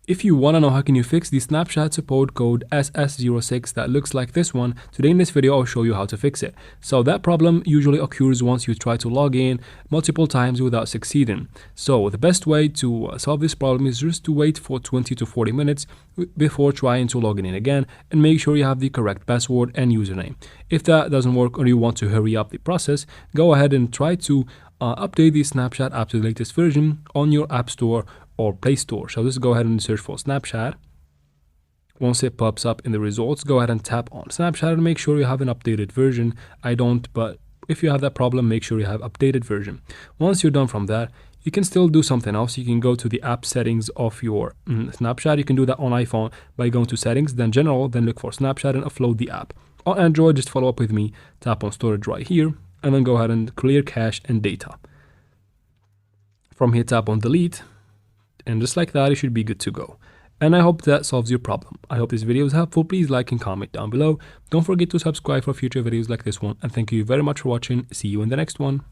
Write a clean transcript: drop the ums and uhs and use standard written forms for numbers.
If you want to know how can you fix the snapshot support code SS06 that looks like this one, today in this video I'll show you how to fix it. So that problem usually occurs once you try to log in multiple times without succeeding. So the best way to solve this problem is just to wait for 20 to 40 minutes before trying to log in again, and make sure you have the correct password and username. If that doesn't work or you want to hurry up the process, go ahead and try to update the snapshot app to the latest version on your App Store or Play Store. So just go ahead and search for Snapchat. Once it pops up in the results, go ahead and tap on Snapchat and make sure you have an updated version. I don't, but if you have that problem, make sure you have updated version. Once you're done from that, you can still do something else. You can go to the app settings of your Snapchat. You can do that on iPhone by going to settings, then general, then look for Snapchat and upload the app. On Android, just follow up with me, tap on storage right here, and then go ahead and clear cache and data. From here, tap on delete. And just like that, it should be good to go. And I hope that solves your problem. I hope this video is helpful. Please like and comment down below. Don't forget to subscribe for future videos like this one. And thank you very much for watching. See you in the next one.